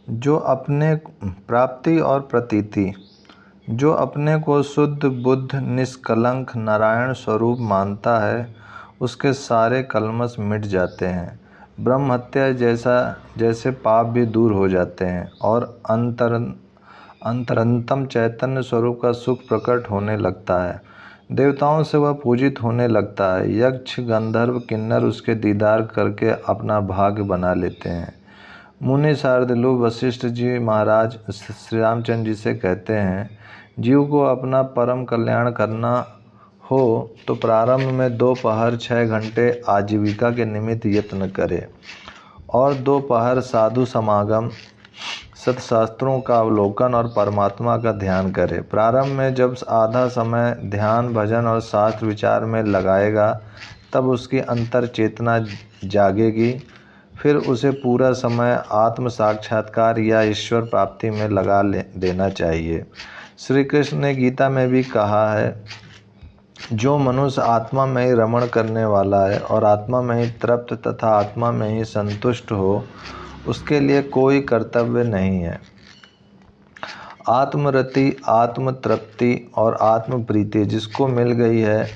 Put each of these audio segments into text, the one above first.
जो अपने प्राप्ति और प्रतीति। जो अपने को शुद्ध बुद्ध निष्कलंक नारायण स्वरूप मानता है, उसके सारे कल्मश मिट जाते हैं। ब्रह्म हत्या जैसे पाप भी दूर हो जाते हैं और अंतरंतम चैतन्य स्वरूप का सुख प्रकट होने लगता है। देवताओं से वह पूजित होने लगता है। यक्ष गंधर्व किन्नर उसके दीदार करके अपना भाग्य बना लेते हैं। मुनि शार्दूल वशिष्ठ जी महाराज श्री रामचंद्र जी से कहते हैं, जीव को अपना परम कल्याण करना हो तो प्रारंभ में दोपहर 6 घंटे आजीविका के निमित्त यत्न करे और दोपहर साधु समागम, सत्शास्त्रों का अवलोकन और परमात्मा का ध्यान करे। प्रारंभ में जब आधा समय ध्यान भजन और शास्त्र विचार में लगाएगा, तब उसकी अंतर चेतना जागेगी। फिर उसे पूरा समय आत्म साक्षात्कार या ईश्वर प्राप्ति में लगा देना चाहिए। श्री कृष्ण ने गीता में भी कहा है, जो मनुष्य आत्मा में ही रमण करने वाला है और आत्मा में ही तृप्त तथा आत्मा में ही संतुष्ट हो, उसके लिए कोई कर्तव्य नहीं है। आत्मरति, आत्म तृप्ति और आत्म प्रीति जिसको मिल गई है,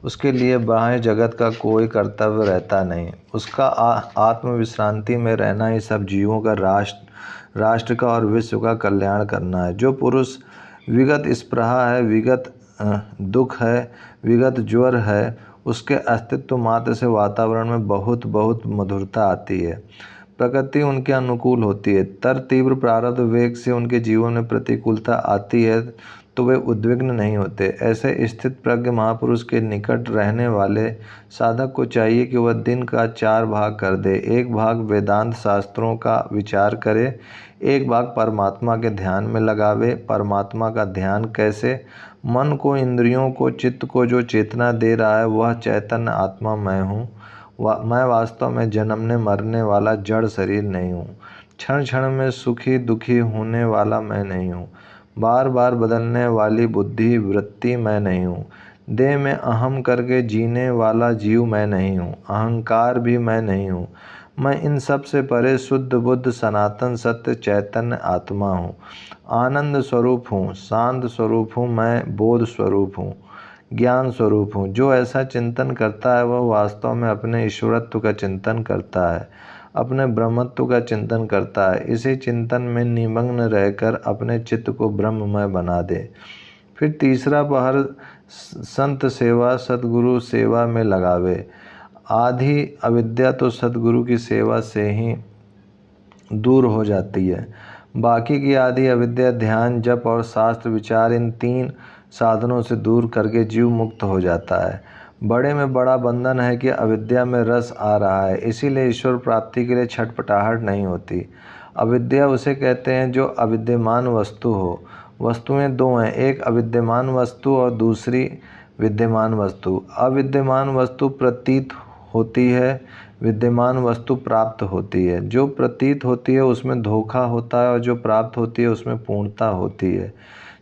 उसके लिए बाह्य जगत का कोई कर्तव्य रहता नहीं। उसका आत्म विश्रांति में रहना ही सब जीवों का राष्ट्र का और विश्व का कल्याण करना है। जो पुरुष विगत स्पृहा है, विगत दुख है, विगत ज्वर है, उसके अस्तित्व मात्र से वातावरण में बहुत बहुत मधुरता आती है। प्रकृति उनके अनुकूल होती है। तीव्र प्रारब्ध वेग से उनके जीवन में प्रतिकूलता आती है तो वे उद्विग्न नहीं होते। ऐसे स्थित प्रज्ञ महापुरुष के निकट रहने वाले साधक को चाहिए कि वह दिन का 4 भाग कर दे। 1 भाग वेदांत शास्त्रों का विचार करे, 1 भाग परमात्मा के ध्यान में लगावे। परमात्मा का ध्यान कैसे? मन को, इंद्रियों को, चित्त को जो चेतना दे रहा है, वह चैतन्य आत्मा मैं हूँ। मैं वास्तव में जन्मने मरने वाला जड़ शरीर नहीं हूँ। क्षण क्षण में सुखी दुखी होने वाला मैं नहीं हूँ। बार बार बदलने वाली बुद्धि वृत्ति मैं नहीं हूँ। देह में अहम करके जीने वाला जीव मैं नहीं हूँ। अहंकार भी मैं नहीं हूँ। मैं इन सब से परे शुद्ध बुद्ध सनातन सत्य चैतन्य आत्मा हूँ। आनंद स्वरूप हूँ, शांत स्वरूप हूँ, मैं बोध स्वरूप हूँ, ज्ञान स्वरूप हूँ। जो ऐसा चिंतन करता है वह वास्तव में अपने ईश्वरत्व का चिंतन करता है, अपने ब्रह्मत्व का चिंतन करता है। इसी चिंतन में निमग्न रहकर अपने चित्त को ब्रह्ममय बना दे। फिर तीसरा पहर संत सेवा सद्गुरु सेवा में लगावे। आधी अविद्या तो सद्गुरु की सेवा से ही दूर हो जाती है। बाकी की आधी अविद्या ध्यान, जप और शास्त्र विचार, इन 3 साधनों से दूर करके जीव मुक्त हो जाता है। बड़े में बड़ा बंधन है कि अविद्या में रस आ रहा है, इसीलिए ईश्वर प्राप्ति के लिए छटपटाहट नहीं होती। अविद्या उसे कहते हैं जो अविद्यमान वस्तु हो। वस्तुएं 2 हैं, एक अविद्यमान वस्तु और दूसरी विद्यमान वस्तु। अविद्यमान वस्तु प्रतीत होती है, विद्यमान वस्तु प्राप्त होती है। जो प्रतीत होती है उसमें धोखा होता है और जो प्राप्त होती है उसमें पूर्णता होती है।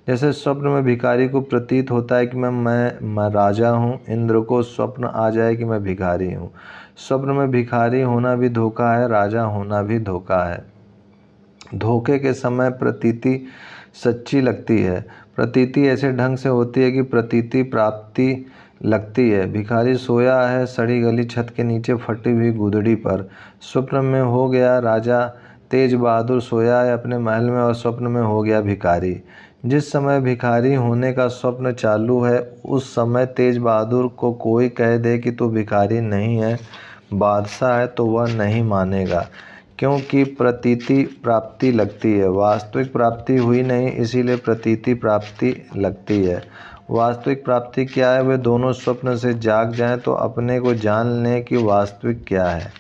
जैसे स्वप्न में भिखारी को प्रतीत होता है कि मैं राजा हूँ, इंद्र को स्वप्न आ जाए कि मैं भिखारी हूँ। स्वप्न में भिखारी होना भी धोखा है, राजा होना भी धोखा है। धोखे के समय प्रतीति सच्ची लगती है। प्रतीति ऐसे ढंग से होती है कि प्रतीति प्राप्ति लगती है। भिखारी सोया है सड़ी गली छत के नीचे फटी हुई गुदड़ी पर। स्वप्न में हो गया राजा। तेज बहादुर सोया है अपने महल में और स्वप्न में हो गया भिखारी। जिस समय भिखारी होने का स्वप्न चालू है, उस समय तेज बहादुर को कोई कह दे कि तू भिखारी नहीं है, बादशाह है, तो वह नहीं मानेगा, क्योंकि प्रतीति प्राप्ति लगती है। वास्तविक प्राप्ति हुई नहीं, इसीलिए प्रतीति प्राप्ति लगती है। वास्तविक प्राप्ति क्या है? वे दोनों स्वप्न से जाग जाएं तो अपने को जान लें कि वास्तविक क्या है।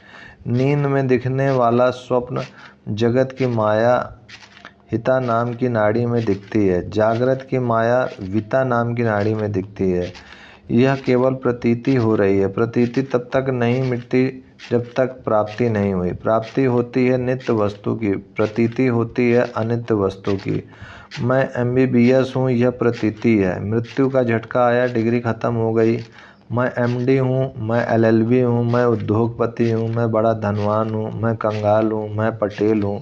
नींद में दिखने वाला स्वप्न जगत की माया हिता नाम की नाड़ी में दिखती है। जागृत की माया विता नाम की नाड़ी में दिखती है। यह केवल प्रतीति हो रही है। प्रतीति तब तक नहीं मिटती जब तक प्राप्ति नहीं हुई। प्राप्ति होती है नित्य वस्तु की, प्रतीति होती है अनित्य वस्तु की। मैं MBBS हूँ, यह प्रतीति है। मृत्यु का झटका आया, डिग्री खत्म हो गई, मैं एमडी हूँ, मैं एलएलबी हूँ, मैं उद्योगपति हूँ, मैं बड़ा धनवान हूँ, मैं कंगाल हूँ, मैं पटेल हूँ,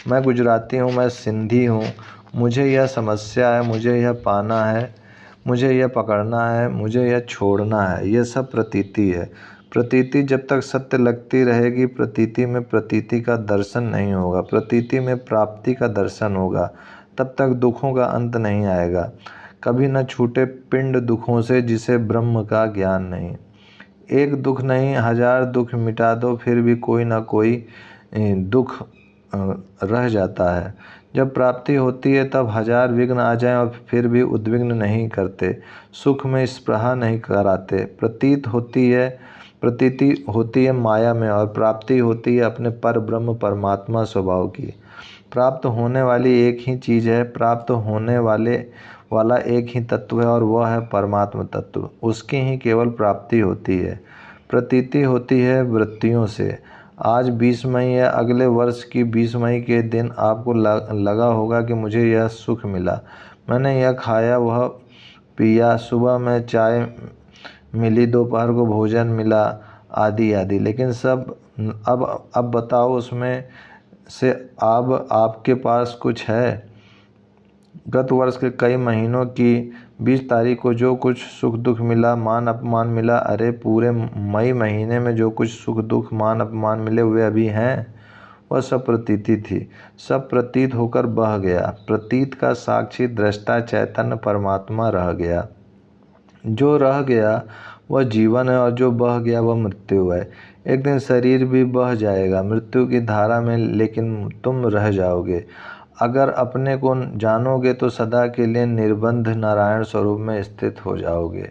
मैं गुजराती हूँ, मैं सिंधी हूँ, मुझे यह समस्या है, मुझे यह पाना है, मुझे यह पकड़ना है, मुझे यह छोड़ना है। यह सब प्रतीति है। प्रतीति जब तक सत्य लगती रहेगी, प्रतीति में प्रतीति का दर्शन नहीं होगा, प्रतीति में प्राप्ति का दर्शन होगा। तब तक दुखों का अंत नहीं आएगा। कभी न छूटे पिंड दुखों से जिसे ब्रह्म का ज्ञान नहीं। एक दुख नहीं, 1000 दुख मिटा दो, फिर भी कोई ना कोई दुख रह जाता है। जब प्राप्ति होती है तब 1000 विघ्न आ जाएं और फिर भी उद्विग्न नहीं करते, सुख में स्पृहा नहीं कराते। प्रतीति होती है माया में और प्राप्ति होती है अपने पर ब्रह्म परमात्मा स्वभाव की। प्राप्त होने वाली एक ही चीज़ है, प्राप्त होने वाला एक ही तत्व है और वह है परमात्म तत्व। उसकी ही केवल प्राप्ति होती है। प्रतीति होती है वृत्तियों से। आज 20 मई है, अगले वर्ष की 20 मई के दिन आपको लगा होगा कि मुझे यह सुख मिला, मैंने यह खाया, वह पिया, सुबह में चाय मिली, दोपहर को भोजन मिला, आदि आदि। लेकिन सब अब बताओ, उसमें से अब आपके पास कुछ है? गत वर्ष के कई महीनों की 20 तारीख को जो कुछ सुख दुख मिला, मान अपमान मिला, अरे पूरे मई महीने में जो कुछ सुख दुख मान अपमान मिले वे अभी हैं? वह सब प्रतीति थी, सब प्रतीत होकर बह गया। प्रतीत का साक्षी दृष्टा चैतन्य परमात्मा रह गया। जो रह गया वह जीवन है और जो बह गया वह मृत्यु है। एक दिन शरीर भी बह जाएगा मृत्यु की धारा में, लेकिन तुम रह जाओगे। अगर अपने को जानोगे तो सदा के लिए निर्बंध नारायण स्वरूप में स्थित हो जाओगे।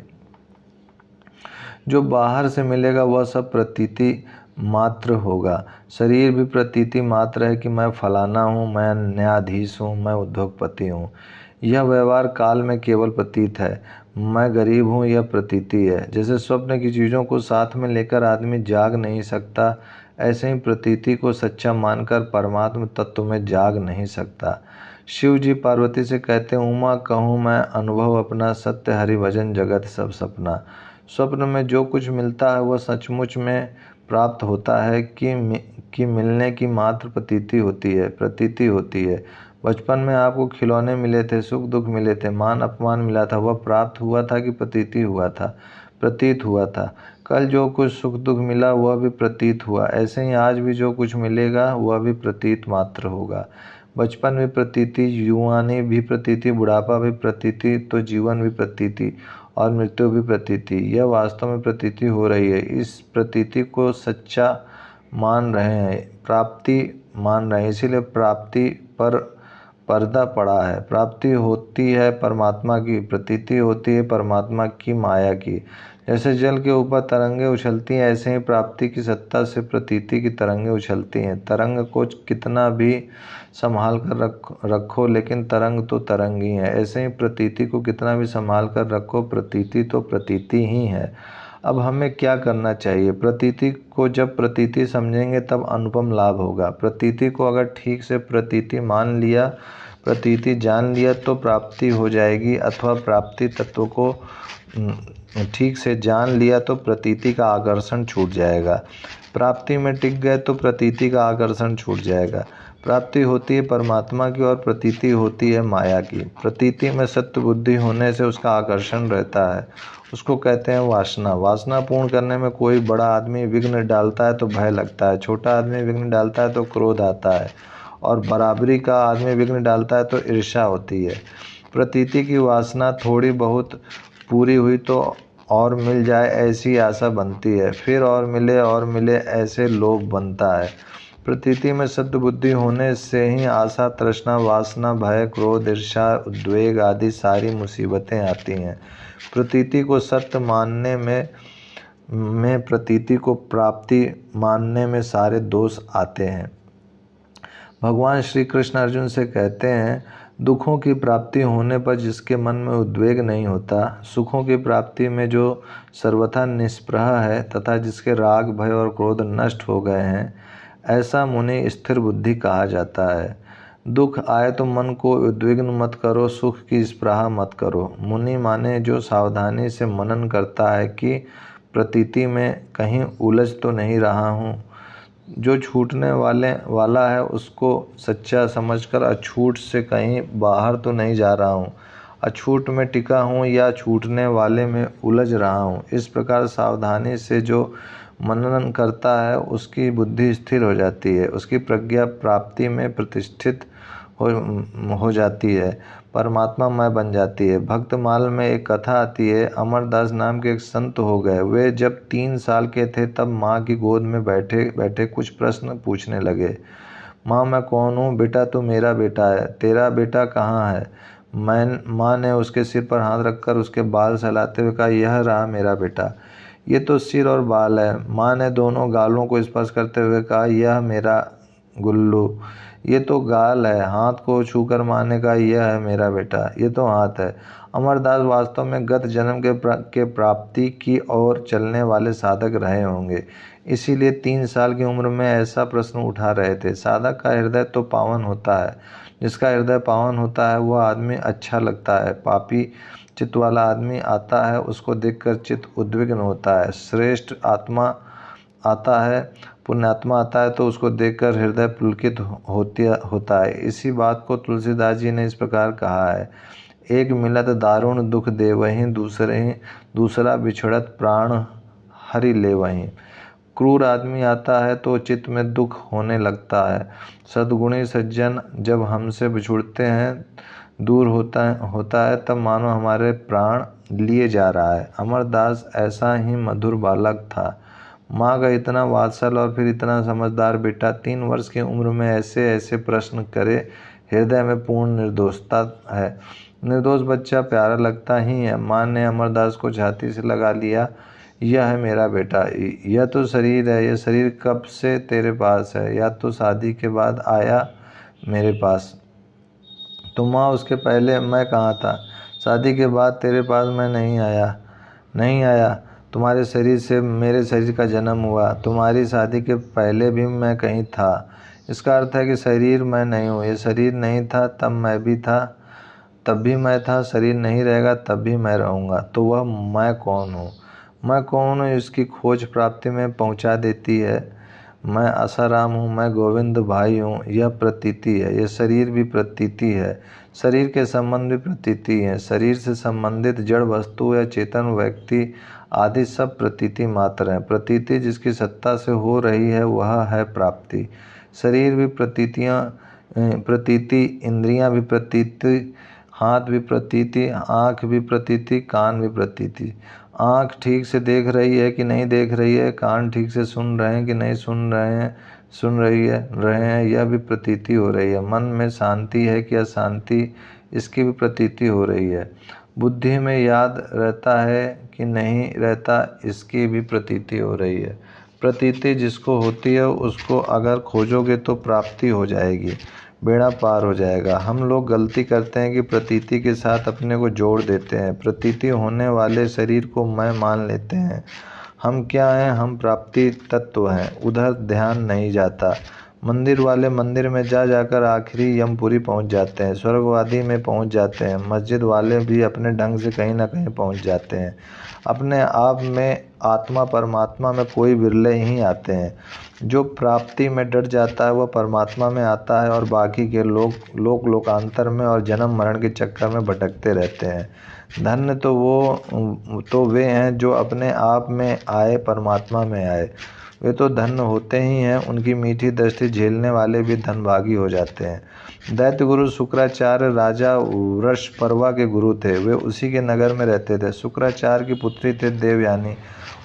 जो बाहर से मिलेगा वह सब प्रतीति मात्र होगा। शरीर भी प्रतीति मात्र है कि मैं फलाना हूँ, मैं न्यायाधीश हूँ, मैं उद्योगपति हूँ। यह व्यवहार काल में केवल प्रतीत है। मैं गरीब हूँ, यह प्रतीति है। जैसे स्वप्न की चीज़ों को साथ में लेकर आदमी जाग नहीं सकता, ऐसे ही प्रतीति को सच्चा मानकर परमात्म तत्व में जाग नहीं सकता। शिव जी पार्वती से कहते हैं, उमा कहूँ मैं अनुभव अपना, सत्य हरि भजन जगत सब सपना। स्वप्न में जो कुछ मिलता है वह सचमुच में प्राप्त होता है कि मिलने की मात्र प्रतीति होती है। बचपन में आपको खिलौने मिले थे, सुख दुख मिले थे, मान अपमान मिला था, वह प्राप्त हुआ था कि प्रतीति हुआ था? प्रतीत हुआ था। कल जो कुछ सुख दुख मिला वह भी प्रतीत हुआ। ऐसे ही आज भी जो कुछ मिलेगा वह भी प्रतीत मात्र होगा। बचपन भी प्रतीति, युवानी भी प्रतीति, बुढ़ापा भी प्रतीति, तो जीवन भी प्रतीति और मृत्यु भी प्रतीति। यह वास्तव में प्रतीति हो रही है। इस प्रतीति को सच्चा मान रहे हैं, प्राप्ति मान रहे हैं, इसीलिए प्राप्ति पर पर्दा पड़ा है। प्राप्ति होती है परमात्मा की, प्रतीति होती है परमात्मा की माया की। जैसे जल के ऊपर तरंगे उछलती हैं, ऐसे ही प्राप्ति की सत्ता से प्रतीति की तरंगे उछलती हैं। तरंग को कितना भी संभाल कर रखो, लेकिन तरंग तो तरंग ही है। ऐसे ही प्रतीति को कितना भी संभाल कर रखो, प्रतीति तो प्रतीति ही है। अब हमें क्या करना चाहिए? प्रतीति को जब प्रतीति समझेंगे तब अनुपम लाभ होगा। प्रतीति को अगर ठीक से प्रतीति मान लिया, प्रतीति जान लिया तो प्राप्ति हो जाएगी, अथवा प्राप्ति तत्व को ठीक से जान लिया तो प्रतीति का आकर्षण छूट जाएगा। प्राप्ति में टिक गए तो प्रतीति का आकर्षण छूट जाएगा। प्राप्ति होती है परमात्मा की और प्रतीति होती है माया की। प्रतीति में सत्य बुद्धि होने से उसका आकर्षण रहता है, उसको कहते हैं वासना। वासना पूर्ण करने में कोई बड़ा आदमी विघ्न डालता है तो भय लगता है, छोटा आदमी विघ्न डालता है तो क्रोध आता है, और बराबरी का आदमी विघ्न डालता है तो ईर्ष्या होती है। प्रतीति की वासना थोड़ी बहुत पूरी हुई तो और मिल जाए ऐसी आशा बनती है, फिर और मिले ऐसे लोभ बनता है। प्रतीति में सत्य बुद्धि होने से ही आशा, तृष्णा, वासना, भय, क्रोध, ईर्ष्या, उद्वेग आदि सारी मुसीबतें आती हैं। प्रतीति को सत्य मानने में प्रतीति को प्राप्ति मानने में सारे दोष आते हैं। भगवान श्री कृष्ण अर्जुन से कहते हैं, दुखों की प्राप्ति होने पर जिसके मन में उद्वेग नहीं होता, सुखों की प्राप्ति में जो सर्वथा निष्प्रह है तथा जिसके राग, भय और क्रोध नष्ट हो गए हैं, ऐसा मुनि स्थिर बुद्धि कहा जाता है। दुख आए तो मन को उद्विग्न मत करो, सुख की स्पृहा मत करो। मुनि माने जो सावधानी से मनन करता है कि प्रतीति में कहीं उलझ तो नहीं रहा हूँ, जो छूटने वाला है उसको सच्चा समझकर अछूट से कहीं बाहर तो नहीं जा रहा हूँ, अछूट में टिका हूँ या छूटने वाले में उलझ रहा हूँ। इस प्रकार सावधानी से जो मनन करता है उसकी बुद्धि स्थिर हो जाती है, उसकी प्रज्ञा प्राप्ति में प्रतिष्ठित हो जाती है, परमात्मा मैं बन जाती है। भक्तमाल में एक कथा आती है, अमरदास नाम के एक संत हो गए। वे जब 3 साल के थे तब माँ की गोद में बैठे बैठे कुछ प्रश्न पूछने लगे। माँ मैं कौन हूँ? बेटा तू मेरा बेटा है। तेरा बेटा कहाँ है? माँ ने उसके सिर पर हाथ रखकर उसके बाल सहलाते हुए कहा, यह रहा मेरा बेटा। ये तो सिर और बाल है। माँ ने दोनों गालों को स्पर्श करते हुए कहा, यह मेरा गुल्लू। ये तो गाल है। हाथ को छूकर माँ ने कहा, यह है मेरा बेटा। ये तो हाथ है। अमरदास वास्तव में गत जन्म के प्राप्ति की ओर चलने वाले साधक रहे होंगे, इसीलिए 3 साल की उम्र में ऐसा प्रश्न उठा रहे थे। साधक का हृदय तो पावन होता है। जिसका हृदय पावन होता है वह आदमी अच्छा लगता है। पापी चित्त वाला आदमी आता है, उसको देखकर चित्त उद्विग्न होता है। श्रेष्ठ आत्मा आता है, पुण्यात्मा आता है तो उसको देखकर हृदय पुलकित होता है। इसी बात को तुलसीदास जी ने इस प्रकार कहा है, एक मिलत दारुण दुख दे वहीं, दूसरा बिछड़त प्राण हरि ले वहीं। क्रूर आदमी आता है तो चित्त में दुख होने लगता है। सद्गुणी सज्जन जब हमसे बिछुड़ते हैं, दूर होता है तब मानो हमारे प्राण लिए जा रहा है। अमरदास ऐसा ही मधुर बालक था। माँ का इतना वात्सल और फिर इतना समझदार बेटा 3 वर्ष की उम्र में ऐसे ऐसे प्रश्न करे, हृदय में पूर्ण निर्दोषता है। निर्दोष बच्चा प्यारा लगता ही है। माँ ने अमरदास को छाती से लगा लिया, यह है मेरा बेटा। यह तो शरीर है। यह शरीर कब से तेरे पास है? या तो शादी के बाद आया मेरे पास? तो माँ उसके पहले मैं कहाँ था? शादी के बाद तेरे पास मैं नहीं आया। तुम्हारे शरीर से मेरे शरीर का जन्म हुआ। तुम्हारी शादी के पहले भी मैं कहीं था। इसका अर्थ है कि शरीर मैं नहीं हूँ। ये शरीर नहीं था तब मैं भी था, तब भी मैं था। शरीर नहीं रहेगा तब भी मैं रहूँगा। तो वह मैं कौन हूँ? मैं कौन हूँ इसकी खोज प्राप्ति में पहुँचा देती है। मैं आसाराम हूँ, मैं गोविंद भाई हूँ, यह प्रतीति है। यह शरीर भी प्रतीति है। शरीर के संबंध भी प्रतीति है। शरीर से संबंधित जड़ वस्तु या चेतन व्यक्ति आदि सब प्रतीति मात्र हैं। प्रतीति जिसकी सत्ता से हो रही है वह है प्राप्ति। शरीर भी प्रतीति, इंद्रियां भी प्रतीति, हाथ भी प्रतीति, आँख भी प्रतीति, कान भी प्रतीति। आँख ठीक से देख रही है कि नहीं देख रही है, कान ठीक से सुन रहे हैं कि नहीं सुन रहे हैं, यह भी प्रतीति हो रही है। मन में शांति है कि अशांति, इसकी भी प्रतीति हो रही है। बुद्धि में याद रहता है कि नहीं रहता, इसकी भी प्रतीति हो रही है। प्रतीति जिसको होती है उसको अगर खोजोगे तो प्राप्ति हो जाएगी, बेड़ा पार हो जाएगा। हम लोग गलती करते हैं कि प्रतीति के साथ अपने को जोड़ देते हैं। प्रतीति होने वाले शरीर को मैं मान लेते हैं। हम क्या हैं? हम प्राप्ति तत्व हैं। उधर ध्यान नहीं जाता। मंदिर वाले मंदिर में जाकर आखिरी यमपुरी पहुंच जाते हैं, स्वर्गवादी में पहुंच जाते हैं। मस्जिद वाले भी अपने ढंग से कहीं ना कहीं पहुंच जाते हैं। अपने आप में आत्मा परमात्मा में कोई बिरले ही आते हैं। जो प्राप्ति में डट जाता है वह परमात्मा में आता है और बाकी के लोग लोकांतर में और जन्म मरण के चक्कर में भटकते रहते हैं। धन्य तो वे हैं जो अपने आप में आए, परमात्मा में आए। वे तो धन्य होते ही हैं। उनकी मीठी दृष्टि झेलने वाले भी धनभागी हो जाते हैं। दैत्य गुरु शुक्राचार्य राजा वृषपर्वा के गुरु थे। वे उसी के नगर में रहते थे। शुक्राचार्य की पुत्री थे देवयानी।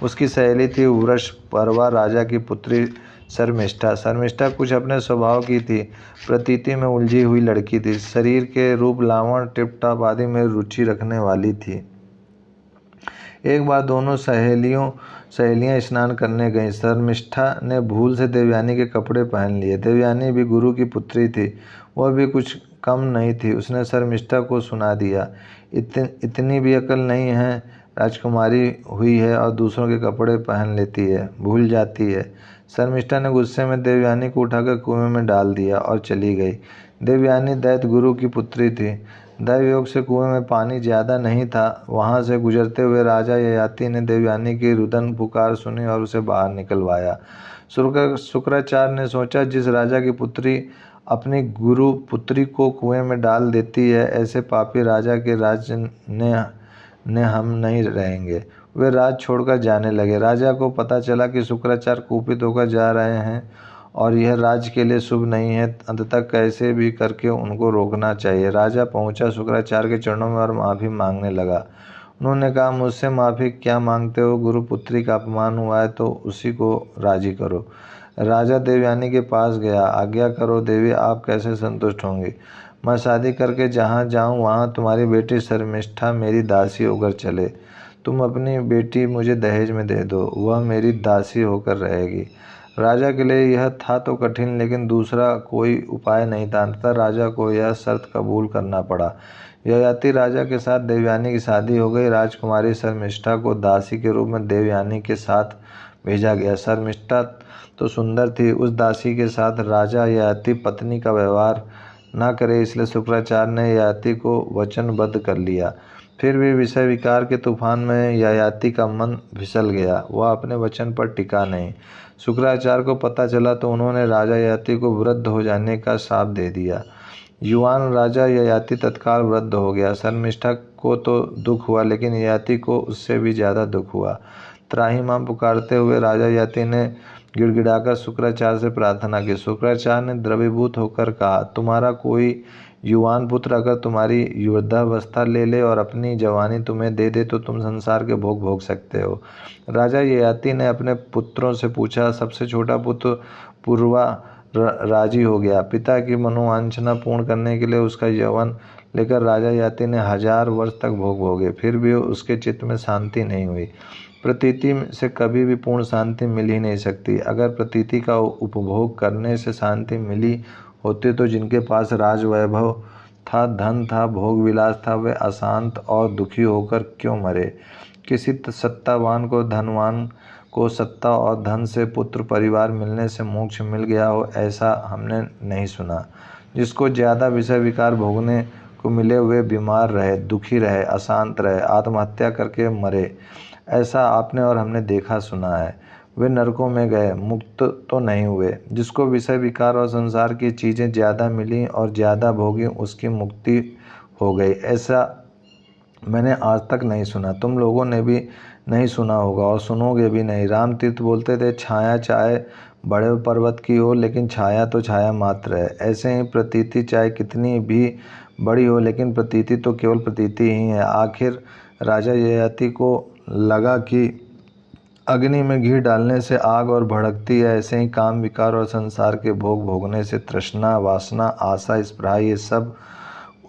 उसकी सहेली थी वृषपर्वा राजा की पुत्री शर्मिष्ठा कुछ अपने स्वभाव की थी, प्रतीति में उलझी हुई लड़की थी। शरीर के रूप लावण टिपटाप आदि में रुचि रखने वाली थी। एक बार दोनों सहेलियां स्नान करने गईं। शर्मिष्ठा ने भूल से देवयानी के कपड़े पहन लिए। देवयानी भी गुरु की पुत्री थी, वह भी कुछ कम नहीं थी। उसने शर्मिष्ठा को सुना दिया, इतनी भी अकल नहीं है, राजकुमारी हुई है और दूसरों के कपड़े पहन लेती है, भूल जाती है। शर्मिष्ठा ने गुस्से में देवयानी को उठाकर कुएं में डाल दिया और चली गई। देवयानी दैत्य गुरु की पुत्री थी। दैव योग से कुएं में पानी ज़्यादा नहीं था। वहां से गुजरते हुए राजा ययाति ने देवयानी की रुदन पुकार सुनी और उसे बाहर निकलवाया। शुक्राचार्य ने सोचा, जिस राजा की पुत्री अपनी गुरु पुत्री को कुएं में डाल देती है, ऐसे पापी राजा के राज्य ने हम नहीं रहेंगे। वे राज छोड़कर जाने लगे। राजा को पता चला कि शुक्राचार्य कुपित होकर जा रहे हैं और यह राज्य के लिए शुभ नहीं है। अंततः कैसे भी करके उनको रोकना चाहिए। राजा पहुंचा शुक्राचार्य के चरणों में और माफ़ी मांगने लगा। उन्होंने कहा, मुझसे माफ़ी क्या मांगते हो? गुरुपुत्री का अपमान हुआ है तो उसी को राजी करो। राजा देवयानी के पास गया। आज्ञा करो देवी, आप कैसे संतुष्ट होंगी? मैं शादी करके जहाँ जाऊँ वहाँ तुम्हारी बेटी शर्मिष्ठा मेरी दासी होकर चले। तुम अपनी बेटी मुझे दहेज में दे दो, वह मेरी दासी होकर रहेगी। राजा के लिए यह था तो कठिन, लेकिन दूसरा कोई उपाय नहीं था। अंततः राजा को यह शर्त कबूल करना पड़ा। ययाति राजा के साथ देवयानी की शादी हो गई। राजकुमारी शर्मिष्ठा को दासी के रूप में देवयानी के साथ भेजा गया। शर्मिष्ठा तो सुंदर थी। उस दासी के साथ राजा ययाति पत्नी का व्यवहार न करे, इसलिए शुक्राचार्य ने ययाति को वचनबद्ध कर लिया। फिर भी विषय विकार के तूफान में ययाति का मन फिसल गया। वह अपने वचन पर टिका नहीं। शुक्राचार्य को पता चला तो उन्होंने राजा ययाति को वृद्ध हो जाने का शाप दे दिया। युवान राजा ययाति तत्काल वृद्ध हो गया। शर्मिष्ठा को तो दुख हुआ, लेकिन ययाति को उससे भी ज़्यादा दुख हुआ। त्राहिमाम पुकारते हुए राजा ययाति ने गिड़गिड़ाकर शुक्राचार्य से प्रार्थना की। शुक्राचार्य ने द्रवीभूत होकर कहा, तुम्हारा कोई युवान पुत्र अगर तुम्हारी वृद्धावस्था ले ले और अपनी जवानी तुम्हें दे दे तो तुम संसार के भोग भोग सकते हो। राजा ययाति ने अपने पुत्रों से पूछा। सबसे छोटा पुत्र पूर्वा राजी हो गया। पिता की मनोवांछना पूर्ण करने के लिए उसका यौवन लेकर राजा ययाति ने 1000 वर्ष तक भोग भोगे, फिर भी उसके चित्त में शांति नहीं हुई। प्रतीति से कभी भी पूर्ण शांति मिल ही नहीं सकती। अगर प्रतीति का उपभोग करने से शांति मिली होती तो जिनके पास राज वैभव था, धन था, भोग विलास था, वे अशांत और दुखी होकर क्यों मरे? किसी सत्तावान को, धनवान को सत्ता और धन से पुत्र परिवार मिलने से मोक्ष मिल गया हो, ऐसा हमने नहीं सुना। जिसको ज़्यादा विषय विकार भोगने को मिले वे बीमार रहे, दुखी रहे, अशांत रहे, आत्महत्या करके मरे, ऐसा आपने और हमने देखा सुना है। वे नरकों में गए, मुक्त तो नहीं हुए। जिसको विषय विकार और संसार की चीज़ें ज़्यादा मिली और ज़्यादा भोगी, उसकी मुक्ति हो गई, ऐसा मैंने आज तक नहीं सुना। तुम लोगों ने भी नहीं सुना होगा और सुनोगे भी नहीं। रामतीर्थ बोलते थे, छाया चाहे बड़े पर्वत की हो, लेकिन छाया तो छाया मात्र है। ऐसे ही प्रतीति चाहे कितनी भी बड़ी हो, लेकिन प्रतीति तो केवल प्रतीति ही है। आखिर राजा ययाति को लगा कि अग्नि में घी डालने से आग और भड़कती है, ऐसे ही काम विकार और संसार के भोग भोगने से तृष्णा, वासना, आशा, स्पृहा, ये सब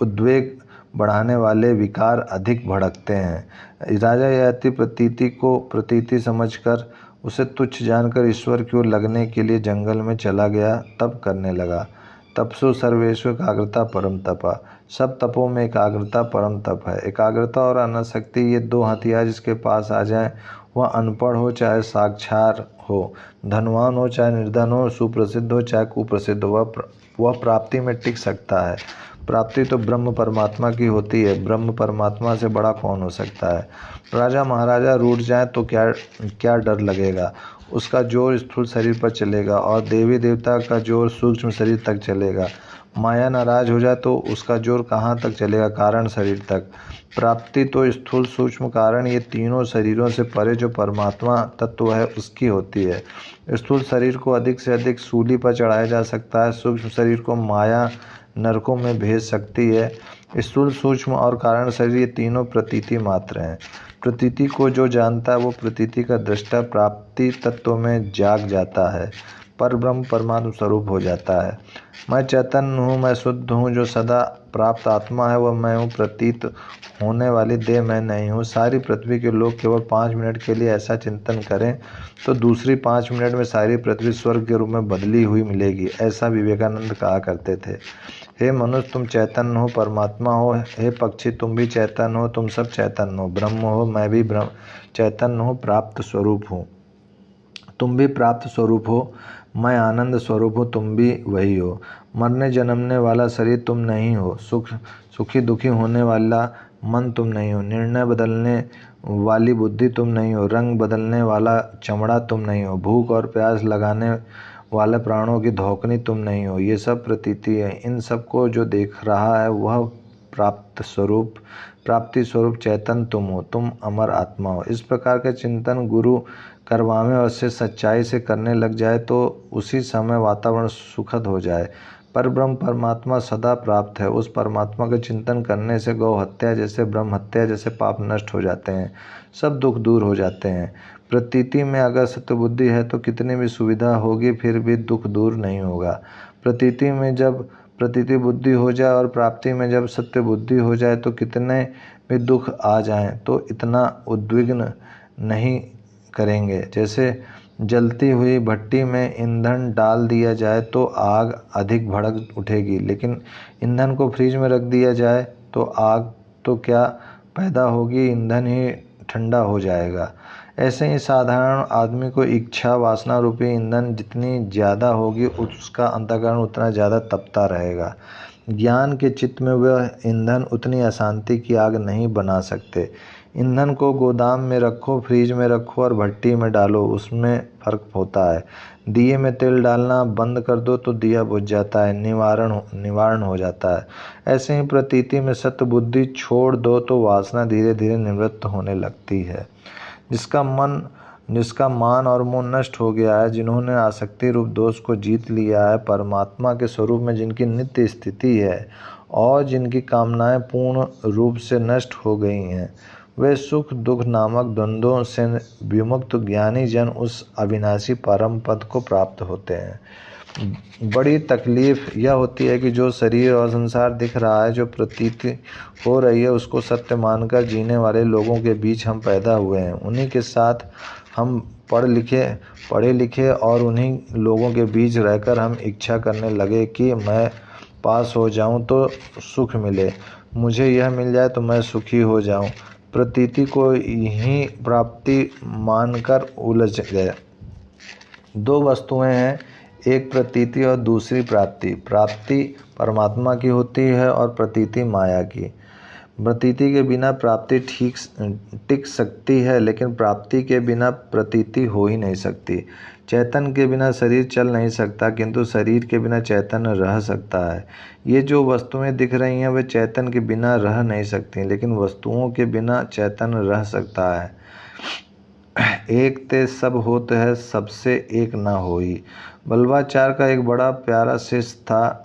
उद्वेग बढ़ाने वाले विकार अधिक भड़कते हैं। राजा ययाति प्रतीति को प्रतीति समझकर, उसे तुच्छ जानकर ईश्वर की ओर लगने के लिए जंगल में चला गया। तप करने लगा। तपसु सर्वेषु एकाग्रता परम तपा। सब तपों में एकाग्रता परम तप है। एकाग्रता और अनासक्ति, ये दो हथियार जिसके पास आ जाएं, वह अनपढ़ हो चाहे साक्षर हो, धनवान हो चाहे निर्धन हो, सुप्रसिद्ध हो चाहे कुप्रसिद्ध हो, वह प्राप्ति में टिक सकता है। प्राप्ति तो ब्रह्म परमात्मा की होती है। ब्रह्म परमात्मा से बड़ा कौन हो सकता है? राजा महाराजा रूठ जाए तो क्या डर लगेगा? उसका जोर स्थूल शरीर पर चलेगा और देवी देवता का जोर सूक्ष्म शरीर तक चलेगा। माया नाराज हो जाए तो उसका जोर कहाँ तक चलेगा? कारण शरीर तक। प्राप्ति तो स्थूल, सूक्ष्म, कारण, ये तीनों शरीरों से परे जो परमात्मा तत्व है उसकी होती है। स्थूल शरीर को अधिक से अधिक सूली पर चढ़ाया जा सकता है। सूक्ष्म शरीर को माया नरकों में भेज सकती है। स्थूल, सूक्ष्म और कारण शरीर, ये तीनों प्रतीति मात्र हैं। प्रतीति को जो जानता है वो प्रतीति का दृष्टा प्राप्ति तत्व में जाग जाता है, पर ब्रह्म परमात्म स्वरूप हो जाता है। मैं चैतन्य हूँ, मैं शुद्ध हूँ। जो सदा प्राप्त आत्मा है वह मैं हूँ। प्रतीत होने वाली देह मैं नहीं हूँ। सारी पृथ्वी के लोग केवल 5 मिनट के लिए ऐसा चिंतन करें तो दूसरी 5 मिनट में सारी पृथ्वी स्वर्ग के रूप में बदली हुई मिलेगी, ऐसा विवेकानंद कहा करते थे। हे मनुष्य, तुम चैतन्य हो, परमात्मा हो। हे पक्षी, तुम भी चैतन्य हो, तुम सब चैतन्य हो। ब्रह्म हो, मैं भी चैतन्य हूँ, प्राप्त स्वरूप हूँ। तुम भी प्राप्त स्वरूप हो, मैं आनंद स्वरूप हूँ, तुम भी वही हो। मरने जन्मने वाला शरीर तुम नहीं हो, सुखी दुखी होने वाला मन तुम नहीं हो, निर्णय बदलने वाली बुद्धि तुम नहीं हो, रंग बदलने वाला चमड़ा तुम नहीं हो, भूख और प्यास लगाने वाले प्राणों की धौकनी तुम नहीं हो। ये सब प्रतीति है। इन सबको जो देख रहा है वह प्राप्ति स्वरूप चैतन्य तुम हो, तुम अमर आत्मा हो। इस प्रकार के चिंतन गुरु करवावे और से सच्चाई से करने लग जाए तो उसी समय वातावरण सुखद हो जाए। पर ब्रह्म परमात्मा सदा प्राप्त है। उस परमात्मा का चिंतन करने से गौ हत्या जैसे, ब्रह्म हत्या जैसे पाप नष्ट हो जाते हैं, सब दुख दूर हो जाते हैं। प्रतीति में अगर सत्य बुद्धि है तो कितनी भी सुविधा होगी फिर भी दुख दूर नहीं होगा। प्रतीति में जब प्रतीति बुद्धि हो जाए और प्राप्ति में जब सत्य बुद्धि हो जाए तो कितने भी दुख आ जाएं तो इतना उद्विग्न नहीं करेंगे। जैसे जलती हुई भट्टी में ईंधन डाल दिया जाए तो आग अधिक भड़क उठेगी, लेकिन ईंधन को फ्रिज में रख दिया जाए तो आग तो क्या पैदा होगी, ईंधन ही ठंडा हो जाएगा। ऐसे ही साधारण आदमी को इच्छा वासना रूपी ईंधन जितनी ज़्यादा होगी उसका अंतःकरण उतना ज़्यादा तपता रहेगा। ज्ञान के चित्त में वह ईंधन उतनी अशांति की आग नहीं बना सकते। ईंधन को गोदाम में रखो, फ्रिज में रखो और भट्टी में डालो, उसमें फर्क होता है। दिए में तेल डालना बंद कर दो तो दिया बुझ जाता है, निवारण हो जाता है। ऐसे ही प्रतीति में सत्य बुद्धि छोड़ दो तो वासना धीरे धीरे निवृत्त होने लगती है। जिसका मान और मोह नष्ट हो गया है, जिन्होंने आसक्ति रूप दोष को जीत लिया है, परमात्मा के स्वरूप में जिनकी नित्य स्थिति है और जिनकी कामनाएं पूर्ण रूप से नष्ट हो गई हैं, वे सुख दुख नामक द्वंद्वों से विमुक्त ज्ञानी जन उस अविनाशी परम पद को प्राप्त होते हैं। बड़ी तकलीफ यह होती है कि जो शरीर और संसार दिख रहा है, जो प्रतीति हो रही है, उसको सत्य मानकर जीने वाले लोगों के बीच हम पैदा हुए हैं। उन्हीं के साथ हम पढ़े लिखे और उन्हीं लोगों के बीच रहकर हम इच्छा करने लगे कि मैं पास हो जाऊं तो सुख मिले, मुझे यह मिल जाए तो मैं सुखी हो जाऊं। प्रतीति को ही प्राप्ति मानकर उलझ गए। दो वस्तुएं हैं, एक प्रतीति और दूसरी प्राप्ति। प्राप्ति परमात्मा की होती है और प्रतीति माया की। प्रतीति के बिना प्राप्ति टिक सकती है, लेकिन प्राप्ति के बिना प्रतीति हो ही नहीं सकती। चैतन्य के बिना शरीर चल नहीं सकता, किंतु शरीर के बिना चैतन्य रह सकता है। ये जो वस्तुएं दिख रही हैं वे चैतन्य के बिना रह नहीं सकती, लेकिन वस्तुओं के बिना चैतन्य रह सकता है। एक ते सब होत है, सबसे एक ना होई। बल्लभाचार्य का एक बड़ा प्यारा शिष्य था,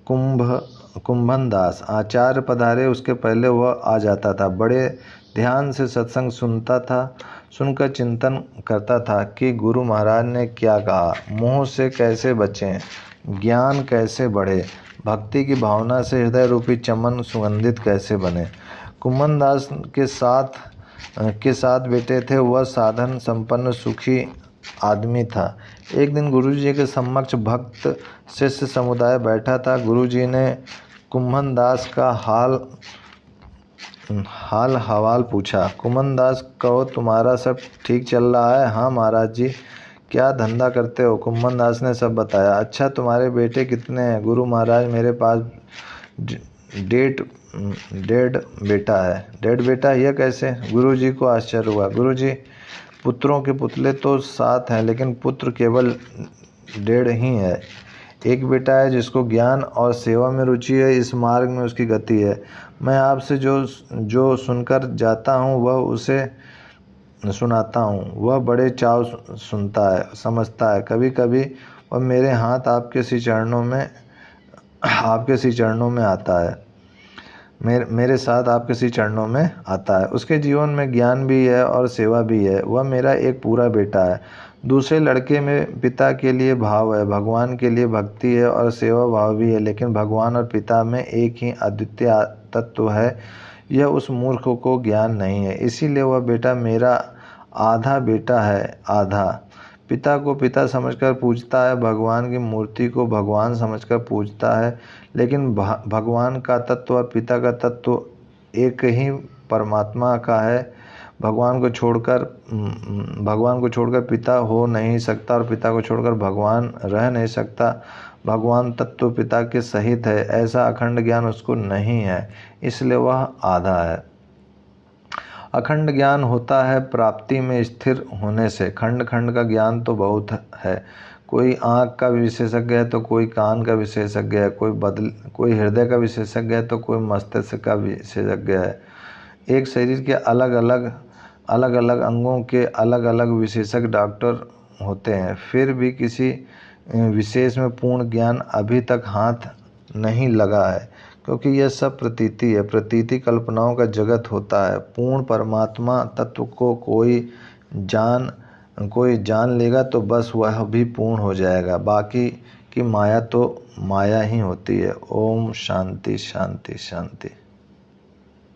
कुंभन दास। आचार्य पधारे उसके पहले वह आ जाता था। बड़े ध्यान से सत्संग सुनता था, सुनकर चिंतन करता था कि गुरु महाराज ने क्या कहा, मोह से कैसे बचें, ज्ञान कैसे बढ़े, भक्ति की भावना से हृदय रूपी चमन सुगंधित कैसे बने। कुंभन दास के साथ बेटे थे। वह साधन संपन्न सुखी आदमी था। एक दिन गुरुजी के समक्ष भक्त शिष्य समुदाय बैठा था। गुरुजी ने कुंभन दास का हाल हवाल पूछा। कुंभन दास, कहो तुम्हारा सब ठीक चल रहा है? हाँ महाराज जी। क्या धंधा करते हो? कुंभन दास ने सब बताया। अच्छा, तुम्हारे बेटे कितने हैं? गुरु महाराज, मेरे पास डेढ़ बेटा है। डेढ़ बेटा? यह कैसे? गुरुजी को आश्चर्य हुआ। गुरुजी, पुत्रों के पुतले तो 7 हैं, लेकिन पुत्र केवल 1.5 ही है। एक बेटा है जिसको ज्ञान और सेवा में रुचि है, इस मार्ग में उसकी गति है। मैं आपसे जो सुनकर जाता हूँ वह उसे सुनाता हूँ। वह बड़े चाव सुनता है, समझता है। कभी कभी वह मेरे हाथ आपके श्री चरणों में आता है, मेरे साथ आपके श्री चरणों में आता है। उसके जीवन में ज्ञान भी है और सेवा भी है। वह मेरा एक पूरा बेटा है। दूसरे लड़के में पिता के लिए भाव है, भगवान के लिए भक्ति है और सेवा भाव भी है, लेकिन भगवान और पिता में एक ही अद्वितीय तत्व है। यह उस मूर्ख को ज्ञान नहीं है। इसीलिए वह बेटा मेरा आधा बेटा है, आधा। पिता को पिता समझकर पूजता है, भगवान की मूर्ति को भगवान समझकर पूजता है, लेकिन भगवान का तत्व और पिता का तत्व एक ही परमात्मा का है। भगवान को छोड़कर पिता हो नहीं सकता और पिता को छोड़कर भगवान रह नहीं सकता। भगवान तत्व पिता के सहित है, ऐसा अखंड ज्ञान उसको नहीं है, इसलिए वह आधा है। अखंड ज्ञान होता है प्राप्ति में स्थिर होने से। खंड खंड का ज्ञान तो बहुत है, कोई आँख का विशेषज्ञ है तो कोई कान का विशेषज्ञ है, कोई हृदय का विशेषज्ञ है तो कोई मस्तिष्क का विशेषज्ञ है। एक शरीर के अलग अलग अंगों के अलग अलग विशेषज्ञ डॉक्टर होते हैं, फिर भी किसी विशेष में पूर्ण ज्ञान अभी तक हाथ नहीं लगा है, क्योंकि यह सब प्रतीति है। प्रतीति कल्पनाओं का जगत होता है। पूर्ण परमात्मा तत्व को कोई जान लेगा तो बस वह भी पूर्ण हो जाएगा। बाकी की माया तो माया ही होती है। ओम शांति शांति शांति।